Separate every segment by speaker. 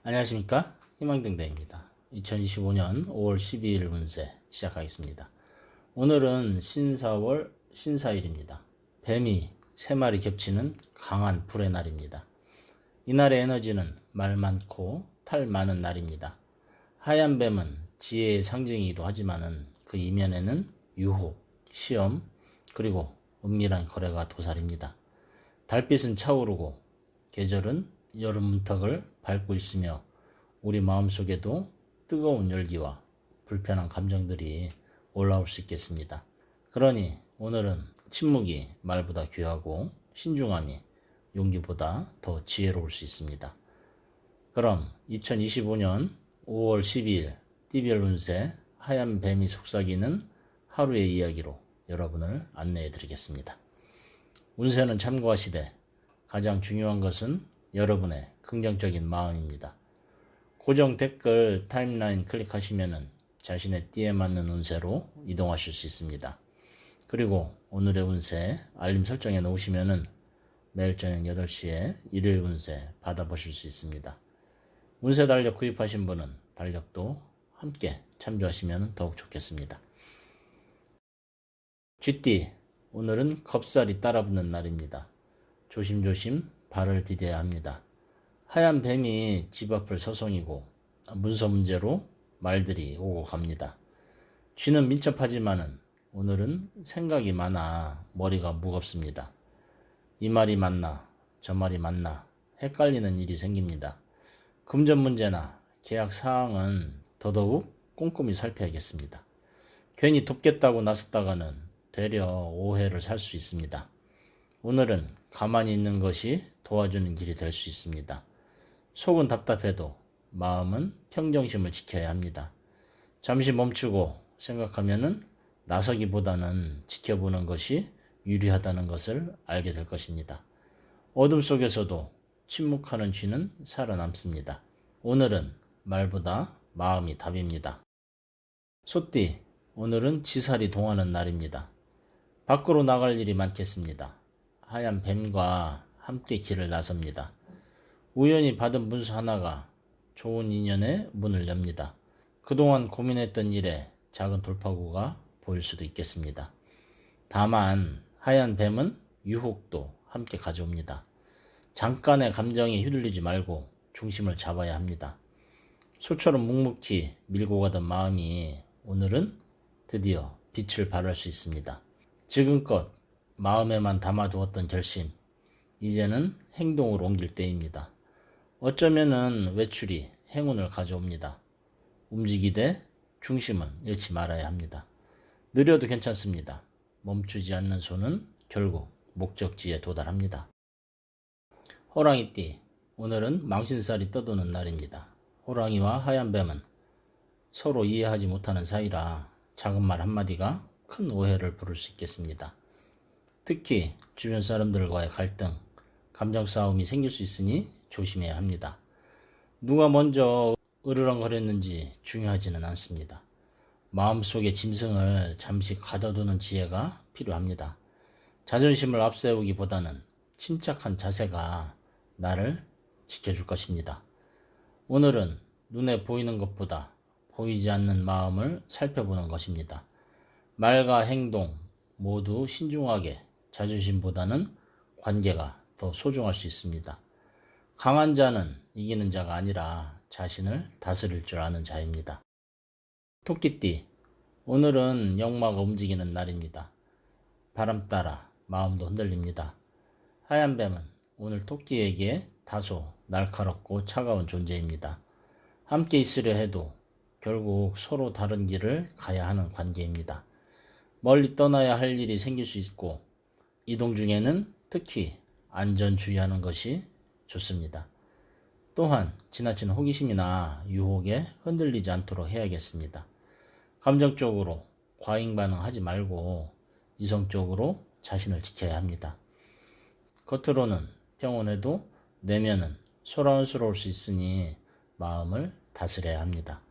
Speaker 1: 안녕하십니까? 희망등대입니다. 2025년 5월 12일 운세 시작하겠습니다. 오늘은 신사월 신사일입니다. 뱀이 3마리 겹치는 강한 불의 날입니다. 이날의 에너지는 말 많고 탈 많은 날입니다. 하얀 뱀은 지혜의 상징이기도 하지만은 그 이면에는 유혹, 시험, 그리고 은밀한 거래가 도사립니다. 달빛은 차오르고 계절은 여름 문턱을 밟고 있으며 우리 마음속에도 뜨거운 열기와 불편한 감정들이 올라올 수 있겠습니다. 그러니 오늘은 침묵이 말보다 귀하고 신중함이 용기보다 더 지혜로울 수 있습니다. 그럼 2025년 5월 12일 띠별 운세 하얀 뱀이 속삭이는 하루의 이야기로 여러분을 안내해 드리겠습니다. 운세는 참고하시되 가장 중요한 것은 여러분의 긍정적인 마음입니다. 고정 댓글 타임라인 클릭하시면 자신의 띠에 맞는 운세로 이동하실 수 있습니다. 그리고 오늘의 운세 알림 설정해 놓으시면 매일 저녁 8시에 일요일 운세 받아보실 수 있습니다. 운세 달력 구입하신 분은 달력도 함께 참조하시면 더욱 좋겠습니다. 쥐띠, 오늘은 겁살이 따라붙는 날입니다. 조심조심 발을 디뎌야 합니다. 하얀 뱀이 집 앞을 서성이고 문서 문제로 말들이 오고 갑니다. 쥐는 민첩하지만은 오늘은 생각이 많아 머리가 무겁습니다. 이 말이 맞나 저 말이 맞나 헷갈리는 일이 생깁니다. 금전 문제나 계약 사항은 더더욱 꼼꼼히 살펴야겠습니다. 괜히 돕겠다고 나섰다가는 되려 오해를 살 수 있습니다. 오늘은 가만히 있는 것이 도와주는 길이 될 수 있습니다. 속은 답답해도 마음은 평정심을 지켜야 합니다. 잠시 멈추고 생각하면은 나서기보다는 지켜보는 것이 유리하다는 것을 알게 될 것입니다. 어둠 속에서도 침묵하는 쥐는 살아남습니다. 오늘은 말보다 마음이 답입니다. 소띠, 오늘은 지살이 동하는 날입니다. 밖으로 나갈 일이 많겠습니다. 하얀 뱀과 함께 길을 나섭니다. 우연히 받은 문서 하나가 좋은 인연의 문을 엽니다. 그동안 고민했던 일에 작은 돌파구가 보일 수도 있겠습니다. 다만 하얀 뱀은 유혹도 함께 가져옵니다. 잠깐의 감정에 휘둘리지 말고 중심을 잡아야 합니다. 소처럼 묵묵히 밀고 가던 마음이 오늘은 드디어 빛을 발할 수 있습니다. 지금껏 마음에만 담아두었던 결심, 이제는 행동으로 옮길 때입니다. 어쩌면은 외출이 행운을 가져옵니다. 움직이되 중심은 잃지 말아야 합니다. 느려도 괜찮습니다. 멈추지 않는 손은 결국 목적지에 도달합니다. 호랑이띠, 오늘은 망신살이 떠도는 날입니다. 호랑이와 하얀 뱀은 서로 이해하지 못하는 사이라 작은 말 한마디가 큰 오해를 부를 수 있겠습니다. 특히 주변 사람들과의 갈등, 감정 싸움이 생길 수 있으니 조심해야 합니다. 누가 먼저 으르렁거렸는지 중요하지는 않습니다. 마음속의 짐승을 잠시 가둬두는 지혜가 필요합니다. 자존심을 앞세우기보다는 침착한 자세가 나를 지켜줄 것입니다. 오늘은 눈에 보이는 것보다 보이지 않는 마음을 살펴보는 것입니다. 말과 행동 모두 신중하게 자존심보다는 관계가 더 소중할 수 있습니다. 강한 자는 이기는 자가 아니라 자신을 다스릴 줄 아는 자입니다. 토끼띠, 오늘은 역마가 움직이는 날입니다. 바람 따라 마음도 흔들립니다. 하얀 뱀은 오늘 토끼에게 다소 날카롭고 차가운 존재입니다. 함께 있으려 해도 결국 서로 다른 길을 가야 하는 관계입니다. 멀리 떠나야 할 일이 생길 수 있고 이동 중에는 특히 안전 주의하는 것이 좋습니다. 또한 지나친 호기심이나 유혹에 흔들리지 않도록 해야겠습니다. 감정적으로 과잉 반응하지 말고 이성적으로 자신을 지켜야 합니다. 겉으로는 평온해도 내면은 소란스러울 수 있으니 마음을 다스려야 합니다.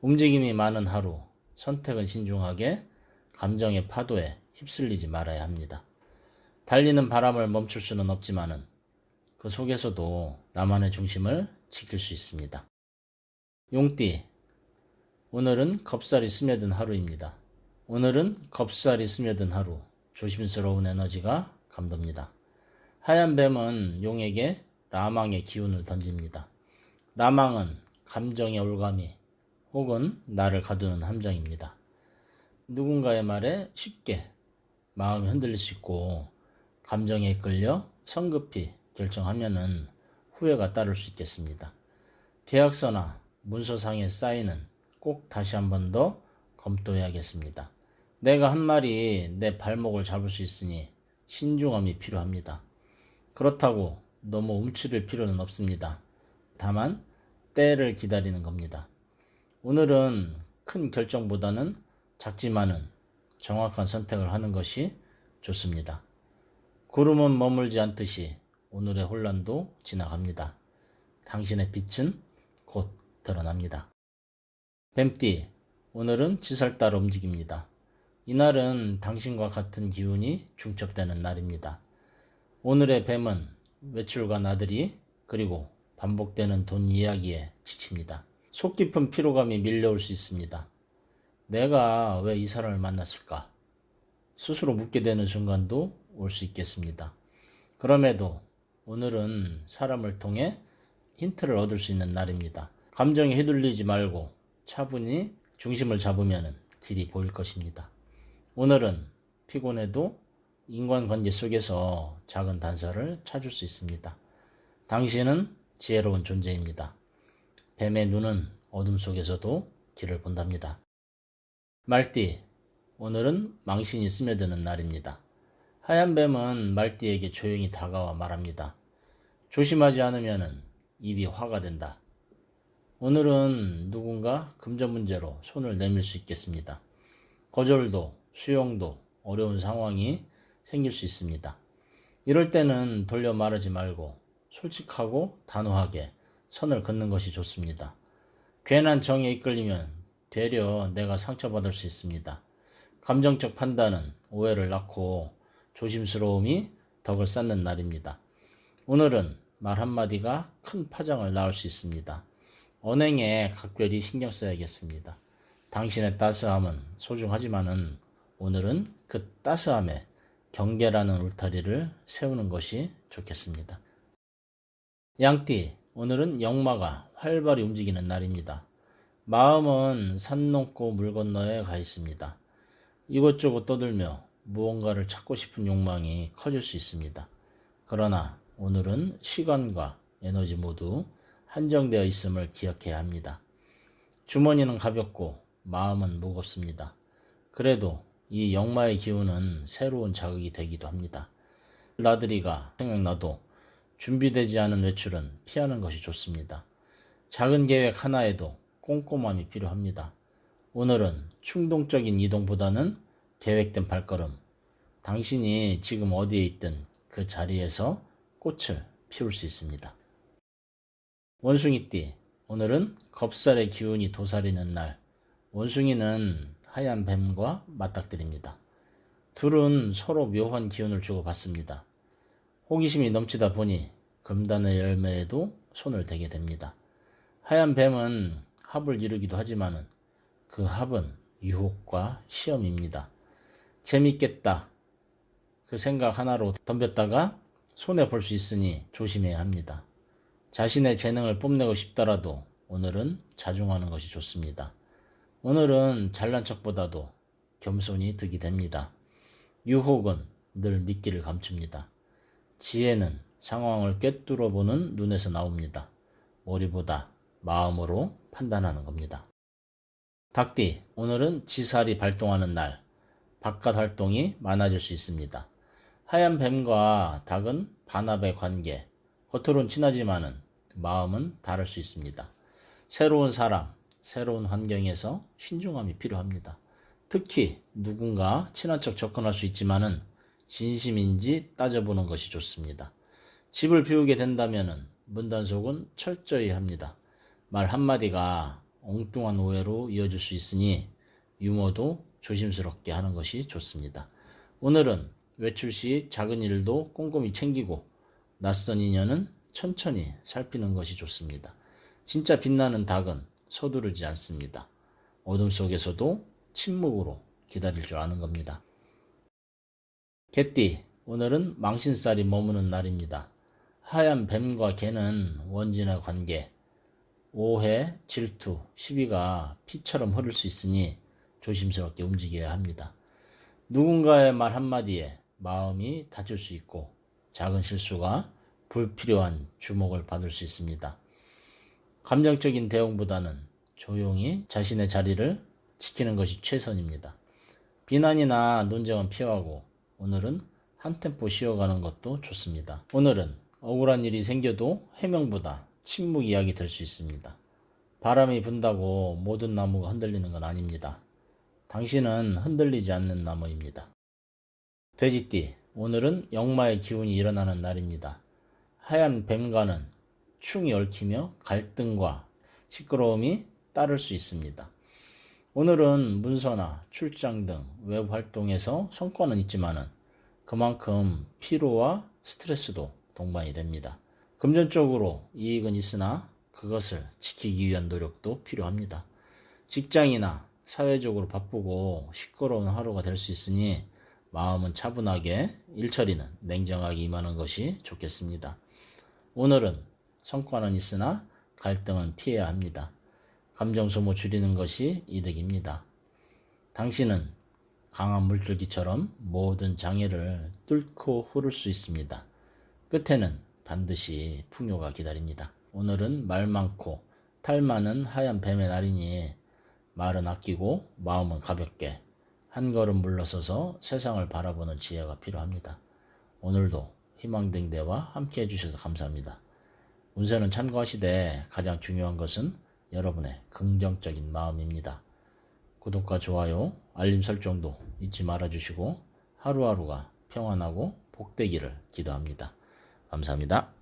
Speaker 1: 움직임이 많은 하루, 선택은 신중하게 감정의 파도에 휩쓸리지 말아야 합니다. 달리는 바람을 멈출 수는 없지만은 그 속에서도 나만의 중심을 지킬 수 있습니다. 용띠, 오늘은 겁살이 스며든 하루입니다. 오늘은 겁살이 스며든 하루, 조심스러운 에너지가 감돕니다. 하얀 뱀은 용에게 라망의 기운을 던집니다. 라망은 감정의 올가미 혹은 나를 가두는 함정입니다. 누군가의 말에 쉽게 마음이 흔들릴 수 있고 감정에 이끌려 성급히 결정하면은 후회가 따를 수 있겠습니다. 계약서나 문서상의 사인은 꼭 다시 한 번 더 검토해야겠습니다. 내가 한 말이 내 발목을 잡을 수 있으니 신중함이 필요합니다. 그렇다고 너무 움츠릴 필요는 없습니다. 다만 때를 기다리는 겁니다. 오늘은 큰 결정보다는 작지만은 정확한 선택을 하는 것이 좋습니다. 구름은 머물지 않듯이 오늘의 혼란도 지나갑니다. 당신의 빛은 곧 드러납니다. 뱀띠, 오늘은 지살 따라 움직입니다. 이날은 당신과 같은 기운이 중첩되는 날입니다. 오늘의 뱀은 외출과 나들이 그리고 반복되는 돈 이야기에 지칩니다. 속 깊은 피로감이 밀려올 수 있습니다. 내가 왜 이 사람을 만났을까? 스스로 묻게 되는 순간도 올 수 있겠습니다. 그럼에도 오늘은 사람을 통해 힌트를 얻을 수 있는 날입니다. 감정에 휘둘리지 말고 차분히 중심을 잡으면 길이 보일 것입니다. 오늘은 피곤해도 인간관계 속에서 작은 단서를 찾을 수 있습니다. 당신은 지혜로운 존재입니다. 뱀의 눈은 어둠 속에서도 길을 본답니다. 말띠, 오늘은 망신이 스며드는 날입니다. 하얀 뱀은 말띠에게 조용히 다가와 말합니다. 조심하지 않으면 입이 화가 된다. 오늘은 누군가 금전 문제로 손을 내밀 수 있겠습니다. 거절도 수용도 어려운 상황이 생길 수 있습니다. 이럴 때는 돌려 말하지 말고 솔직하고 단호하게 선을 긋는 것이 좋습니다. 괜한 정에 이끌리면 되려 내가 상처받을 수 있습니다. 감정적 판단은 오해를 낳고 조심스러움이 덕을 쌓는 날입니다. 오늘은 말 한마디가 큰 파장을 낳을 수 있습니다. 언행에 각별히 신경 써야겠습니다. 당신의 따스함은 소중하지만은 오늘은 그 따스함에 경계라는 울타리를 세우는 것이 좋겠습니다. 양띠, 오늘은 역마가 활발히 움직이는 날입니다. 마음은 산 넘고 물 건너에 가 있습니다. 이곳저곳 떠들며 무언가를 찾고 싶은 욕망이 커질 수 있습니다. 그러나 오늘은 시간과 에너지 모두 한정되어 있음을 기억해야 합니다. 주머니는 가볍고 마음은 무겁습니다. 그래도 이 역마의 기운은 새로운 자극이 되기도 합니다. 나들이가 생각나도 준비되지 않은 외출은 피하는 것이 좋습니다. 작은 계획 하나에도 꼼꼼함이 필요합니다. 오늘은 충동적인 이동보다는 계획된 발걸음, 당신이 지금 어디에 있든 그 자리에서 꽃을 피울 수 있습니다. 원숭이띠, 오늘은 겁살의 기운이 도사리는 날. 원숭이는 하얀 뱀과 맞닥뜨립니다. 둘은 서로 묘한 기운을 주고받습니다. 호기심이 넘치다 보니 금단의 열매에도 손을 대게 됩니다. 하얀 뱀은 합을 이루기도 하지만 그 합은 유혹과 시험입니다. 재밌겠다. 그 생각 하나로 덤볐다가 손해볼 수 있으니 조심해야 합니다. 자신의 재능을 뽐내고 싶더라도 오늘은 자중하는 것이 좋습니다. 오늘은 잘난 척보다도 겸손이 득이 됩니다. 유혹은 늘 미끼를 감춥니다. 지혜는 상황을 꿰뚫어 보는 눈에서 나옵니다. 머리보다 마음으로 판단하는 겁니다. 닭띠, 오늘은 지살이 발동하는 날. 바깥 활동이 많아질 수 있습니다. 하얀 뱀과 닭은 반합의 관계. 겉으론 친하지만은 마음은 다를 수 있습니다. 새로운 사람, 새로운 환경에서 신중함이 필요합니다. 특히 누군가 친한 척 접근할 수 있지만은 진심인지 따져보는 것이 좋습니다. 집을 비우게 된다면은 문단속은 철저히 합니다. 말 한마디가 엉뚱한 오해로 이어질 수 있으니 유머도 조심스럽게 하는 것이 좋습니다. 오늘은 외출 시 작은 일도 꼼꼼히 챙기고 낯선 인연은 천천히 살피는 것이 좋습니다. 진짜 빛나는 닭은 서두르지 않습니다. 어둠 속에서도 침묵으로 기다릴 줄 아는 겁니다. 개띠, 오늘은 망신살이 머무는 날입니다. 하얀 뱀과 개는 원진의 관계, 오해, 질투, 시비가 피처럼 흐를 수 있으니 조심스럽게 움직여야 합니다. 누군가의 말 한마디에 마음이 다칠 수 있고 작은 실수가 불필요한 주목을 받을 수 있습니다. 감정적인 대응보다는 조용히 자신의 자리를 지키는 것이 최선입니다. 비난이나 논쟁은 피하고 오늘은 한 템포 쉬어가는 것도 좋습니다. 오늘은 억울한 일이 생겨도 해명보다 침묵 이야기 될 수 있습니다. 바람이 분다고 모든 나무가 흔들리는 건 아닙니다. 당신은 흔들리지 않는 나무입니다. 돼지띠, 오늘은 역마의 기운이 일어나는 날입니다. 하얀 뱀과는 충이 얽히며 갈등과 시끄러움이 따를 수 있습니다. 오늘은 문서나 출장 등 외부 활동에서 성과는 있지만은 그만큼 피로와 스트레스도 동반이 됩니다. 금전적으로 이익은 있으나 그것을 지키기 위한 노력도 필요합니다. 직장이나 사회적으로 바쁘고 시끄러운 하루가 될 수 있으니 마음은 차분하게, 일처리는 냉정하게 임하는 것이 좋겠습니다. 오늘은 성과는 있으나 갈등은 피해야 합니다. 감정 소모 줄이는 것이 이득입니다. 당신은 강한 물줄기처럼 모든 장애를 뚫고 흐를 수 있습니다. 끝에는 반드시 풍요가 기다립니다. 오늘은 말 많고 탈 많은 하얀 뱀의 날이니 말은 아끼고 마음은 가볍게 한 걸음 물러서서 세상을 바라보는 지혜가 필요합니다. 오늘도 희망댕대와 함께 해주셔서 감사합니다. 운세는 참고하시되 가장 중요한 것은 여러분의 긍정적인 마음입니다. 구독과 좋아요, 알림 설정도 잊지 말아주시고 하루하루가 평안하고 복되기를 기도합니다. 감사합니다.